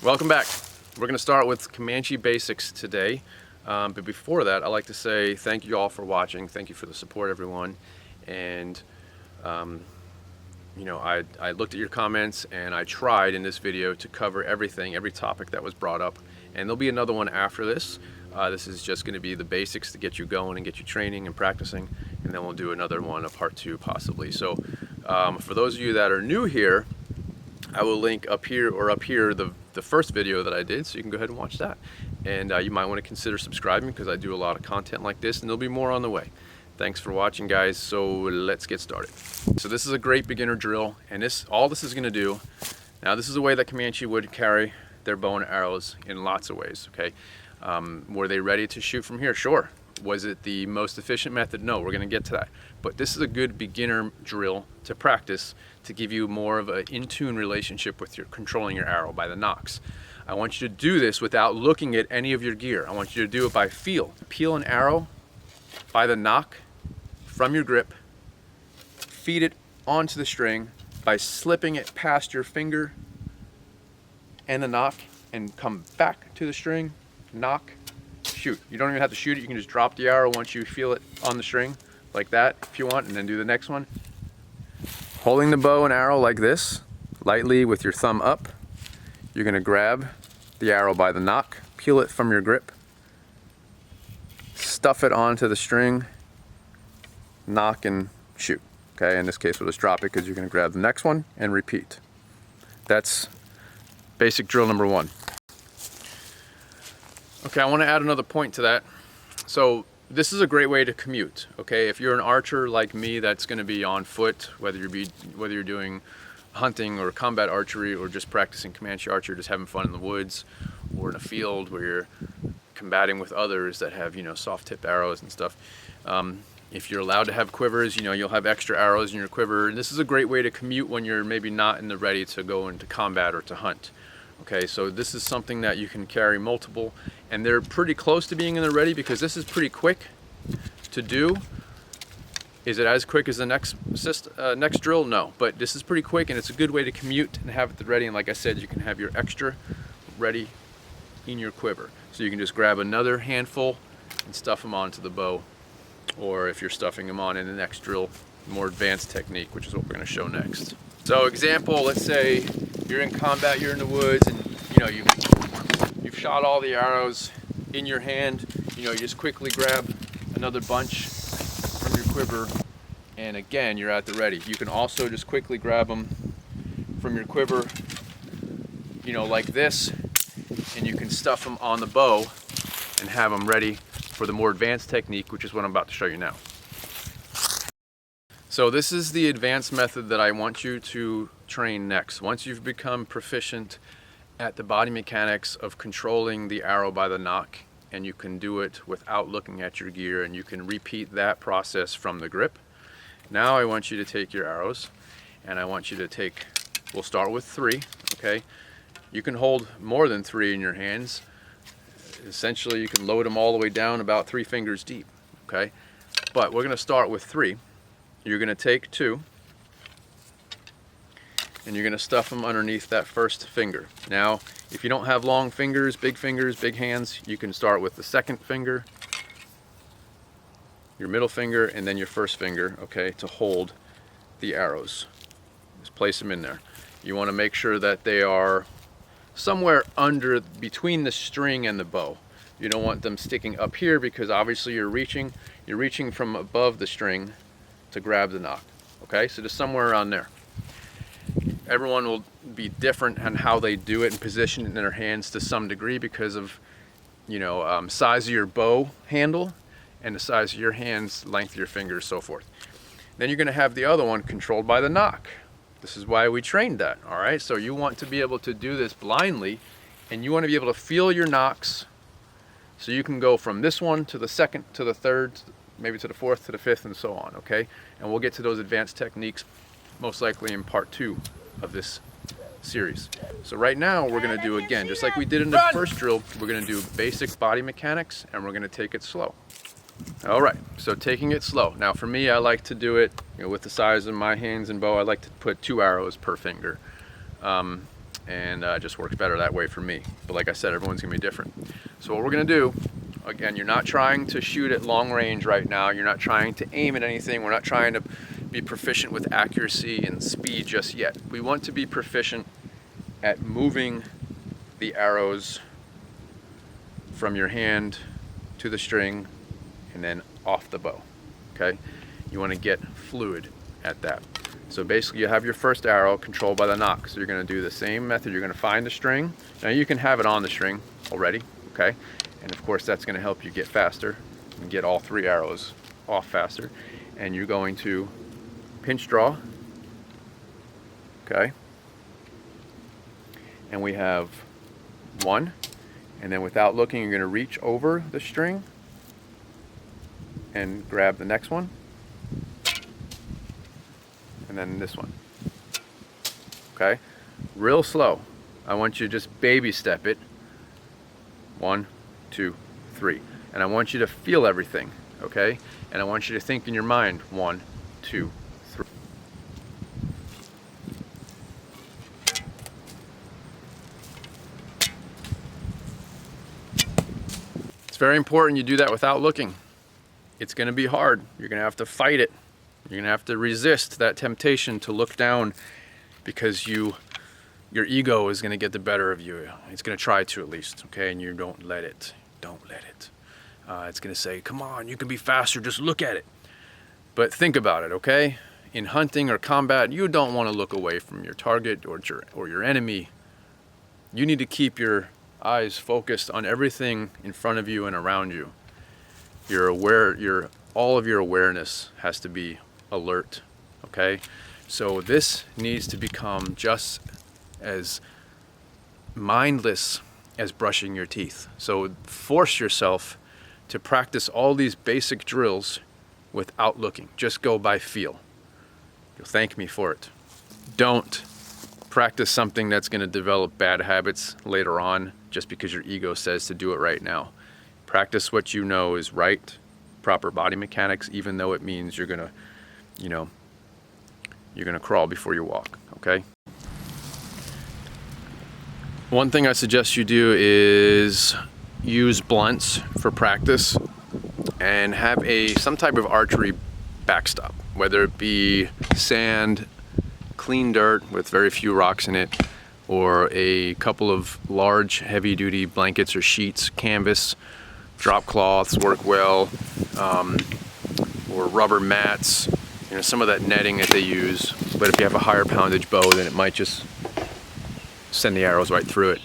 Welcome back. We're going to start with Comanche basics today. But before that, I'd like to say thank you all for watching. Thank you for the support, everyone. And you know, I looked at your comments and I tried in this video to cover everything, every topic that was brought up. And there'll be another one after this. This is just going to be the basics to get you going and get you training and practicing. And then we'll do another one, a part 2 possibly. So for those of you that are new here, I will link up here or up here the first video that I did, so you can go ahead and watch that. And you might want to consider subscribing because I do a lot of content like this, and there'll be more on the way. Thanks for watching, guys. So let's get started. So this is a great beginner drill, and all this is going to do, now this is a way that Comanche would carry their bow and arrows in lots of ways, okay? Were they ready to shoot from here? Sure. Was it the most efficient method? No, we're going to get to that. But this is a good beginner drill to practice to give you more of an in-tune relationship with your controlling your arrow by the nocks. I want you to do this without looking at any of your gear. I want you to do it by feel. Peel an arrow by the nock from your grip, feed it onto the string by slipping it past your finger and the nock, and come back to the string, nock, shoot. You don't even have to shoot it. You can just drop the arrow once you feel it on the string, like that if you want, and then do the next one. Holding the bow and arrow like this, lightly with your thumb up, you're going to grab the arrow by the nock, peel it from your grip, stuff it onto the string, nock and shoot. Okay, in this case we'll just drop it because you're going to grab the next one and repeat. That's basic drill number 1. Okay, I want to add another point to that. So this is a great way to commute, okay? If you're an archer like me that's going to be on foot, whether you're doing hunting or combat archery or just practicing Comanche archery, just having fun in the woods or in a field where you're combating with others that have, you know, soft tip arrows and stuff. If you're allowed to have quivers, you know, you'll have extra arrows in your quiver. And this is a great way to commute when you're maybe not in the ready to go into combat or to hunt. Okay, so this is something that you can carry multiple, and they're pretty close to being in the ready because this is pretty quick to do. Is it as quick as the next drill? No, but this is pretty quick, and it's a good way to commute and have it ready. And like I said, you can have your extra ready in your quiver. So you can just grab another handful and stuff them onto the bow, or if you're stuffing them on in the next drill, more advanced technique, which is what we're going to show next. So example, let's say you're in combat, you're in the woods, and you know you've shot all the arrows in your hand. You know, you just quickly grab another bunch from your quiver, and again you're at the ready. You can also just quickly grab them from your quiver, you know, like this, and you can stuff them on the bow and have them ready for the more advanced technique, which is what I'm about to show you now. So this is the advanced method that I want you to train next. Once you've become proficient at the body mechanics of controlling the arrow by the nock, and you can do it without looking at your gear, and you can repeat that process from the grip. Now I want you to take your arrows, and I want you to take, we'll start with 3, okay? You can hold more than 3 in your hands. Essentially you can load them all the way down about 3 fingers deep, okay? But we're gonna start with 3. You're going to take 2 and you're going to stuff them underneath that first finger. Now, if you don't have long fingers, big hands, you can start with the second finger, your middle finger, and then your first finger, okay, to hold the arrows. Just place them in there. You want to make sure that they are somewhere between the string and the bow. You don't want them sticking up here because obviously you're reaching from above the string to grab the nock. Okay, so just somewhere around there. Everyone will be different on how they do it and position it in their hands to some degree because of, you know, size of your bow handle and the size of your hands, length of your fingers, so forth. Then you're going to have the other one controlled by the nock. This is why we trained that. All right, so you want to be able to do this blindly, and you want to be able to feel your nocks, so you can go from this one to the second to the third, maybe to the 4th, to the 5th, and so on, okay? And we'll get to those advanced techniques most likely in part 2 of this series. So right now we're gonna do, again, just like we did in the first drill, we're gonna do basic body mechanics, and we're gonna take it slow. All right, so taking it slow. Now for me, I like to do it, you know, with the size of my hands and bow, I like to put 2 arrows per finger. and it just works better that way for me. But like I said, everyone's gonna be different. So what we're gonna do, again, you're not trying to shoot at long range right now. You're not trying to aim at anything. We're not trying to be proficient with accuracy and speed just yet. We want to be proficient at moving the arrows from your hand to the string and then off the bow, okay? You want to get fluid at that. So basically you have your first arrow controlled by the nocks. So you're going to do the same method. You're going to find the string. Now you can have it on the string already, okay? And of course that's going to help you get faster and get all 3 arrows off faster. And you're going to pinch draw, okay? And we have 1, and then without looking, you're going to reach over the string and grab the next one, and then this one, okay? Real slow. I want you to just baby step it. 1, 2, 3. And I want you to feel everything, okay? And I want you to think in your mind, 1, 2, 3. It's very important you do that without looking. It's going to be hard. You're going to have to fight it. You're going to have to resist that temptation to look down, because your ego is going to get the better of you. It's going to try to, at least, okay? And you don't let it. Don't let it. It's going to say, come on, you can be faster, just look at it. But think about it, okay? In hunting or combat, you don't want to look away from your target or your enemy. You need to keep your eyes focused on everything in front of you and around you. You're aware, all of your awareness has to be alert, okay? So this needs to become just as mindless as brushing your teeth. So force yourself to practice all these basic drills without looking. Just go by feel. You'll thank me for it. Don't practice something that's going to develop bad habits later on just because your ego says to do it right now. Practice what you know is right, proper body mechanics, even though it means you're gonna, you're gonna crawl before you walk, okay? One thing I suggest you do is use blunts for practice and have some type of archery backstop, whether it be sand, clean dirt with very few rocks in it, or a couple of large heavy-duty blankets or sheets, canvas. Drop cloths work well, or rubber mats, some of that netting that they use. But if you have a higher poundage bow, then it might just send the arrows right through it.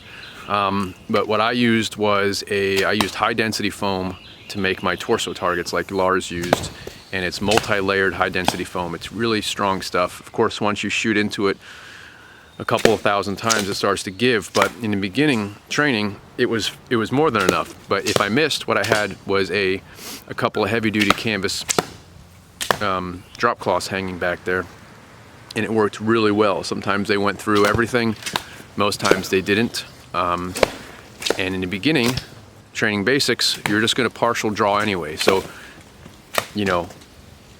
But what I used was I used high density foam to make my torso targets like Lars used, and it's multi-layered high density foam. It's really strong stuff. Of course, once you shoot into it a couple of thousand times, it starts to give, but in the beginning training it was more than enough. But if I missed, what I had was a couple of heavy-duty canvas drop cloths hanging back there, and it worked really well. Sometimes they went through everything, most times they didn't. And in the beginning, training basics, you're just going to partial draw anyway. So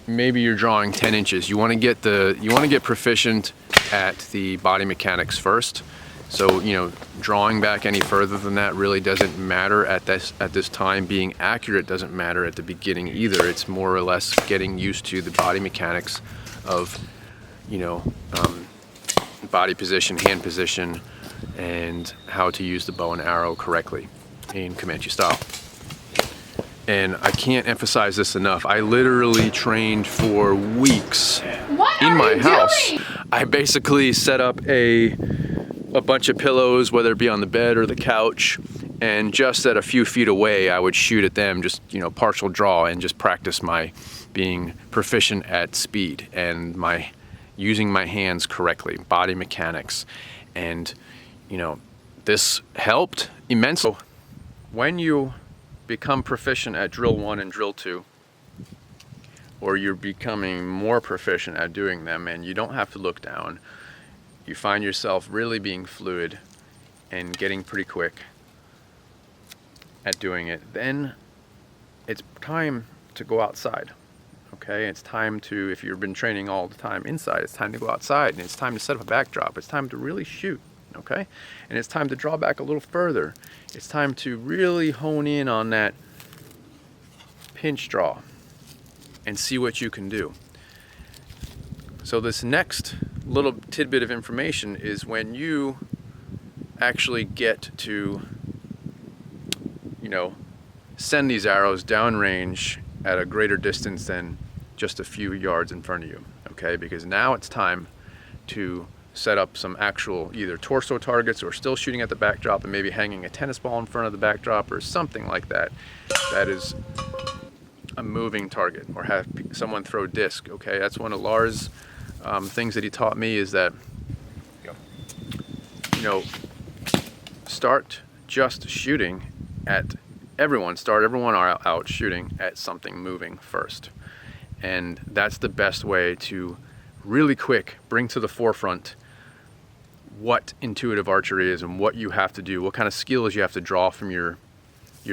maybe you're drawing 10 inches. You want to get proficient at the body mechanics first. So drawing back any further than that really doesn't matter at this time. Being accurate doesn't matter at the beginning either. It's more or less getting used to the body mechanics of body position, hand position, and how to use the bow and arrow correctly in Comanche style. And I can't emphasize this enough. I literally trained for weeks in my house. I basically set up a bunch of pillows, whether it be on the bed or the couch, and just at a few feet away, I would shoot at them, just partial draw, and just practice my being proficient at speed and my using my hands correctly, body mechanics, and this helped immensely. When you become proficient at drill 1 and drill 2, or you're becoming more proficient at doing them and you don't have to look down, you find yourself really being fluid and getting pretty quick at doing it, then it's time to go outside. Okay, it's time to, if you've been training all the time inside, it's time to go outside, and it's time to set up a backdrop. It's time to really shoot. okay? And it's time to draw back a little further. It's time to really hone in on that pinch draw and see what you can do. So this next little tidbit of information is when you actually get to, you know, send these arrows downrange at a greater distance than just a few yards in front of you, okay? Because now it's time to set up some actual either torso targets or still shooting at the backdrop and maybe hanging a tennis ball in front of the backdrop or something like that. That is a moving target, or have someone throw disc, okay? That's one of Lars' things that he taught me, is that, you know, start just shooting at everyone out shooting at something moving first. And that's the best way to really quick bring to the forefront what intuitive archery is and what you have to do, what kind of skills you have to draw from your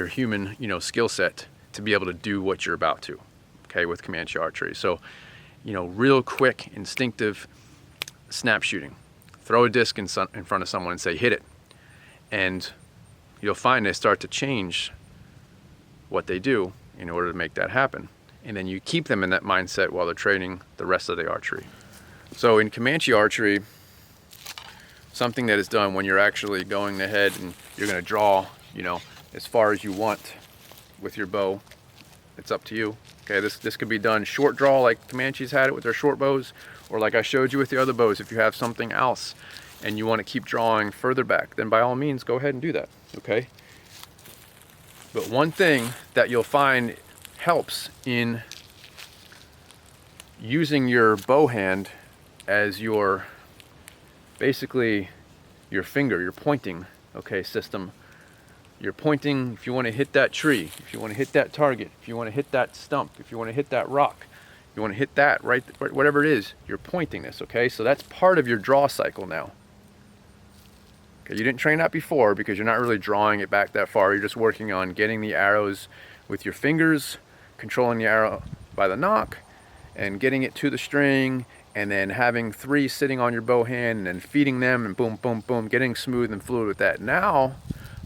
human, you know, skill set to be able to do what you're about to, okay, with Comanche archery. So, you know, real quick, instinctive snap shooting. Throw a disc in front of someone and say, hit it. And you'll find they start to change what they do in order to make that happen. And then you keep them in that mindset while they're training the rest of the archery. So in Comanche archery, something that is done when you're actually going ahead and you're going to draw, you know, as far as you want with your bow, it's up to you. Okay, this could be done short draw like Comanches had it with their short bows, or like I showed you with the other bows. If you have something else and you want to keep drawing further back, then by all means go ahead and do that, okay? But one thing that you'll find helps in using your bow hand as your, basically your finger, your pointing, okay, system. You're pointing if you want to hit that tree, if you want to hit that target, if you want to hit that stump, if you want to hit that rock, you want to hit that, right, whatever it is, you're pointing this, okay? So that's part of your draw cycle now. Okay, you didn't train that before because you're not really drawing it back that far. You're just working on getting the arrows with your fingers, controlling the arrow by the nock, and getting it to the string, and then having 3 sitting on your bow hand and then feeding them and boom, boom, boom, getting smooth and fluid with that. Now,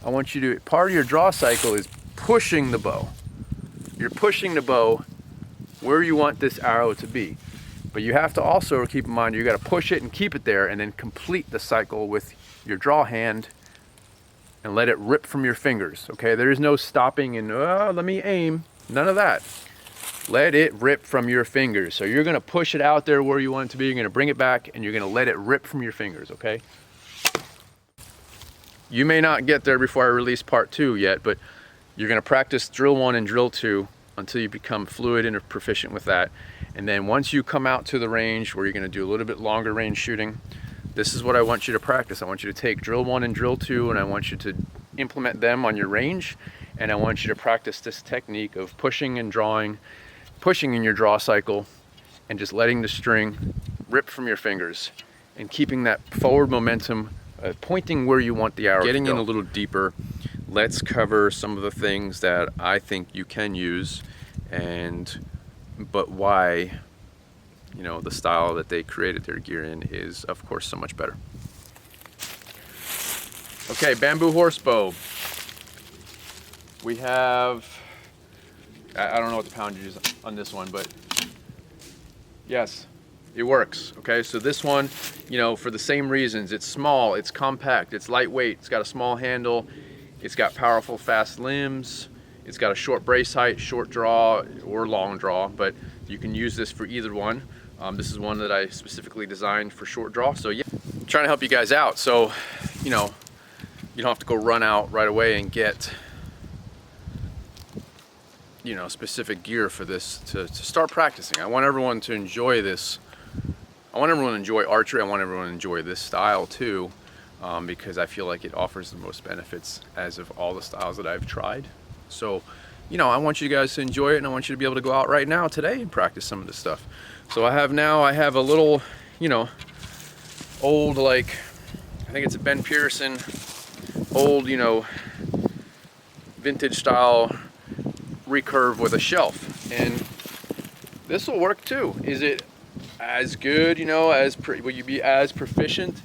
I want you to, part of your draw cycle is pushing the bow. You're pushing the bow where you want this arrow to be. But you have to also keep in mind, you got to push it and keep it there and then complete the cycle with your draw hand and let it rip from your fingers, okay? There is no stopping and, let me aim. None of that. Let it rip from your fingers. So you're going to push it out there where you want it to be. You're going to bring it back and you're going to let it rip from your fingers, okay? You may not get there before I release part 2 yet, but you're going to practice drill 1 and drill 2 until you become fluid and proficient with that. And then once you come out to the range where you're going to do a little bit longer range shooting, this is what I want you to practice. I want you to take drill 1 and drill 2 and I want you to implement them on your range, and I want you to practice this technique of pushing and drawing, pushing in your draw cycle and just letting the string rip from your fingers and keeping that forward momentum, pointing where you want the arrow to go. Getting in a little deeper, let's cover some of the things that I think you can use, but why, you know, the style that they created their gear in is of course so much better. Okay, bamboo horsebow. We have, I don't know what the poundage is on this one, but yes, it works. Okay, so this one, you know, for the same reasons, it's small, it's compact, it's lightweight, it's got a small handle, it's got powerful fast limbs, it's got a short brace height, short draw or long draw, but you can use this for either one. This is one that I specifically designed for short draw. So yeah, I'm trying to help you guys out. So, you know, you don't have to go run out right away and get, you know, specific gear for this to start practicing. I want everyone to enjoy this. I want everyone to enjoy archery. I want everyone to enjoy this style too, because I feel like it offers the most benefits as of all the styles that I've tried. So, you know, I want you guys to enjoy it, and I want you to be able to go out right now today and practice some of this stuff. So I have a little, you know, old, like, I think it's a Ben Pearson, old, you know, vintage style recurve with a shelf, and this will work too. Is it as good, you know, will you be as proficient?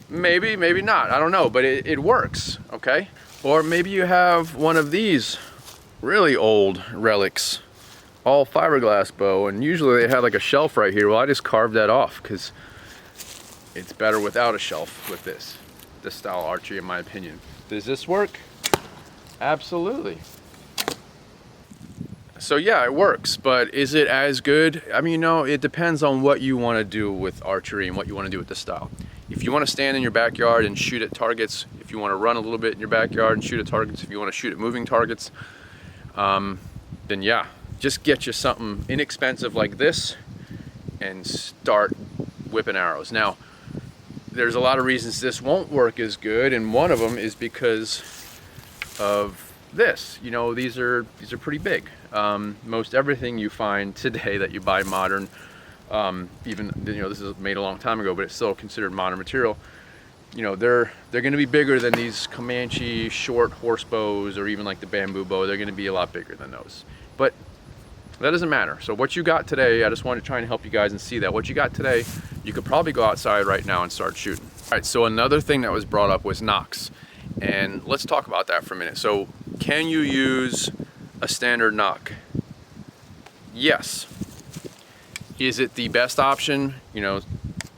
Maybe, maybe not, I don't know, but it works, okay? Or maybe you have one of these really old relics, all fiberglass bow, and usually they have like a shelf right here. Well, I just carved that off because it's better without a shelf with this style archery, in my opinion. Does this work? Absolutely. So yeah, it works, but is it as good? I mean, it depends on what you want to do with archery and what you want to do with the style. If you want to stand in your backyard and shoot at targets, if you want to run a little bit in your backyard and shoot at targets, if you want to shoot at moving targets, then yeah, just get you something inexpensive like this and start whipping arrows. Now, there's a lot of reasons this won't work as good, and one of them is because of this. These are pretty big. Most everything you find today that you buy modern, even this is made a long time ago, but it's still considered modern material. They're going to be bigger than these Comanche short horse bows, or even like the bamboo bow. They're going to be a lot bigger than those. But that doesn't matter. So what you got today, I just wanted to try and help you guys and see that what you got today, you could probably go outside right now and start shooting. All right, so another thing that was brought up was nocks. And let's talk about that for a minute. So can you use a standard nock? Yes. Is it the best option?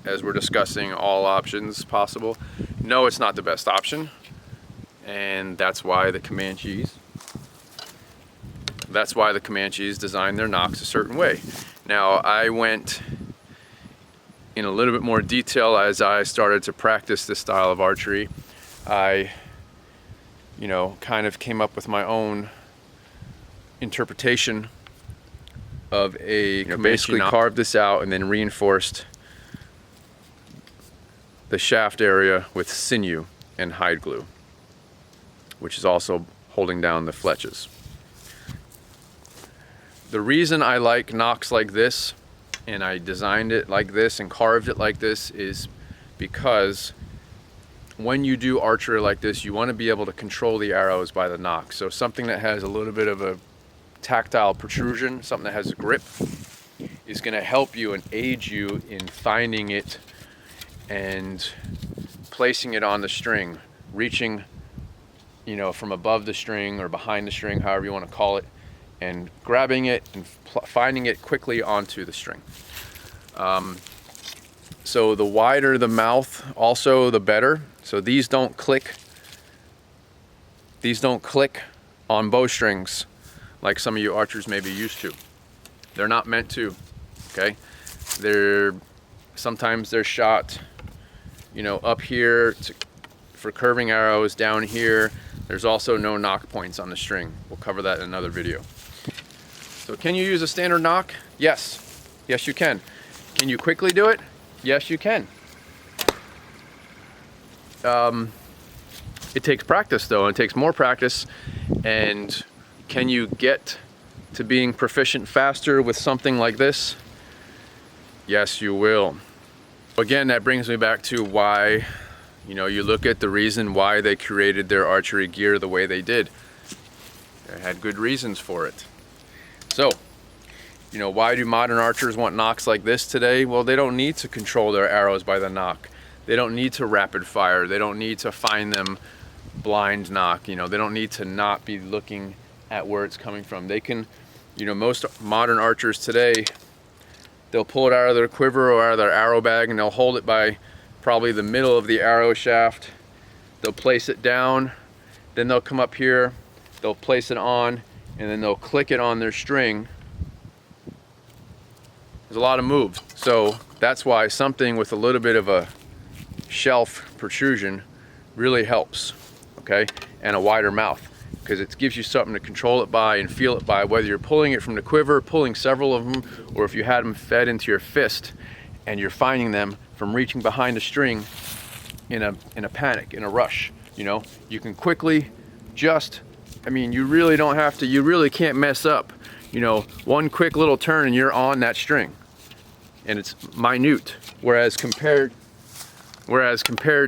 As we're discussing all options possible. No, it's not the best option. And that's why the Comanches designed their nocks a certain way. Now, I went in a little bit more detail as I started to practice this style of archery. I, kind of came up with my own interpretation of a basically carved this out and then reinforced the shaft area with sinew and hide glue, which is also holding down the fletches. The reason I like nocks like this, and I designed it like this and carved it like this, is because when you do archery like this, you want to be able to control the arrows by the nock. So something that has a little bit of a tactile protrusion, something that has a grip, is going to help you and aid you in finding it and placing it on the string, reaching, from above the string or behind the string, however you want to call it, and grabbing it and finding it quickly onto the string. So the wider the mouth, also the better. So these don't click. These don't click on bowstrings like some of you archers may be used to. They're not meant to, okay? Sometimes they're shot, up here for curving arrows, down here. There's also no nock points on the string. We'll cover that in another video. So can you use a standard nock? Yes. Yes, you can. Can you quickly do it? Yes, you can. It takes practice though, and it takes more practice. And can you get to being proficient faster with something like this? Yes, you will. Again, that brings me back to why, you look at the reason why they created their archery gear the way they did. They had good reasons for it. So, why do modern archers want nocks like this today? Well, they don't need to control their arrows by the nock. They don't need to rapid fire. They don't need to find them blind nock. They don't need to not be looking at where it's coming from. They can, most modern archers today, they'll pull it out of their quiver or out of their arrow bag, and they'll hold it by probably the middle of the arrow shaft. They'll place it down, then they'll come up here, they'll place it on, and then they'll click it on their string. There's a lot of moves. So that's why something with a little bit of a shelf protrusion really helps, okay? And a wider mouth, because it gives you something to control it by and feel it by, whether you're pulling it from the quiver, pulling several of them, or if you had them fed into your fist and you're finding them from reaching behind a string in a panic, in a rush. You can quickly you really don't have to, you really can't mess up. One quick little turn and you're on that string, and it's minute. Whereas compared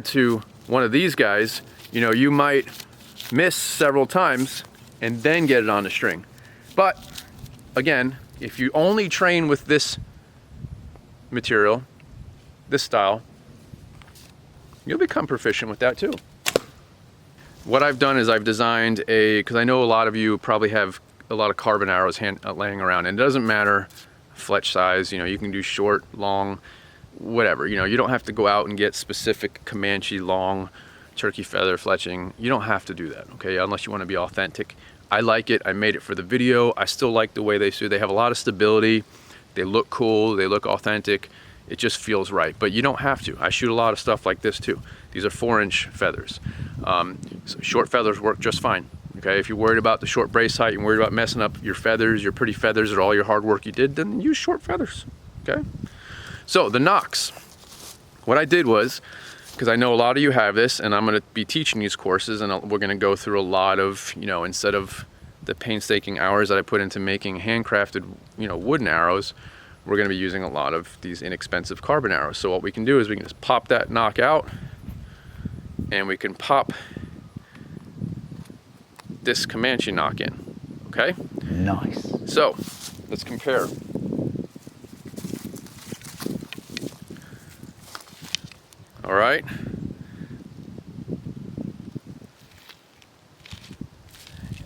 to one of these guys, you might miss several times and then get it on the string. But again, if you only train with this material, this style, you'll become proficient with that too. What I've done is I've designed because I know a lot of you probably have a lot of carbon arrows laying around, and it doesn't matter fletch size, you can do short, long, whatever. You don't have to go out and get specific Comanche long turkey feather fletching. You don't have to do that, okay, unless you want to be authentic. I like it. I made it for the video. I still like the way they do. They have a lot of stability. They look cool. They look authentic. It just feels right, but you don't have to. I shoot a lot of stuff like this too. These are 4-inch feathers. So short feathers work just fine. Okay, if you're worried about the short brace height, you're worried about messing up your feathers, your pretty feathers, or all your hard work you did, then use short feathers. Okay. So the nocks. What I did was, because I know a lot of you have this, and I'm going to be teaching these courses, and we're going to go through a lot of, instead of the painstaking hours that I put into making handcrafted, wooden arrows, we're going to be using a lot of these inexpensive carbon arrows. So what we can do is we can just pop that nock out, and we can pop this Comanche nock in. Okay? Nice. So let's compare. All right.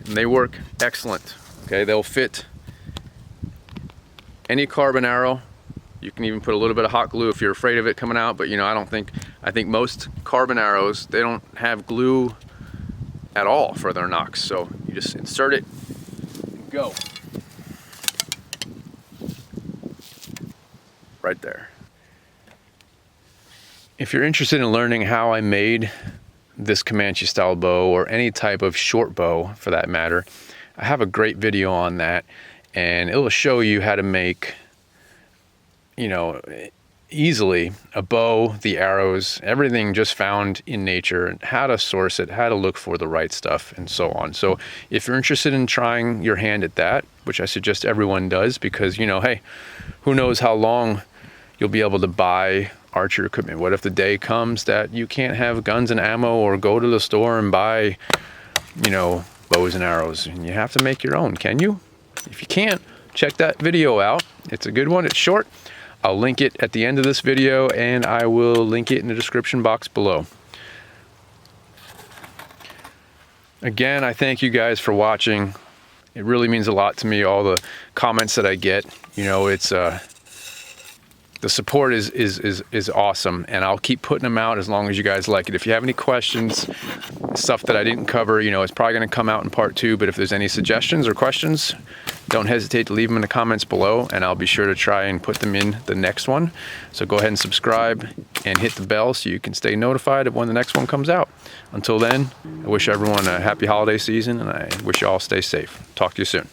And they work excellent. Okay, they'll fit any carbon arrow. You can even put a little bit of hot glue if you're afraid of it coming out, but I think most carbon arrows, they don't have glue at all for their nocks. So you just insert it and go. Right there. If you're interested in learning how I made this Comanche style bow, or any type of short bow for that matter, I have a great video on that, and it will show you how to make, easily a bow, the arrows, everything just found in nature, and how to source it, how to look for the right stuff, and so on. So if you're interested in trying your hand at that, which I suggest everyone does, because hey, who knows how long you'll be able to buy archery equipment. What if the day comes that you can't have guns and ammo, or go to the store and buy, bows and arrows, and you have to make your own? Can you? If you can't, check that video out. It's a good one. It's short. I'll link it at the end of this video, and I will link it in the description box below. Again, I thank you guys for watching. It really means a lot to me, all the comments that I get. It's the support is awesome, and I'll keep putting them out as long as you guys like it. If you have any questions, stuff that I didn't cover, it's probably going to come out in part 2, but if there's any suggestions or questions, don't hesitate to leave them in the comments below, and I'll be sure to try and put them in the next one. So go ahead and subscribe and hit the bell so you can stay notified of when the next one comes out. Until then, I wish everyone a happy holiday season, and I wish you all stay safe. Talk to you soon.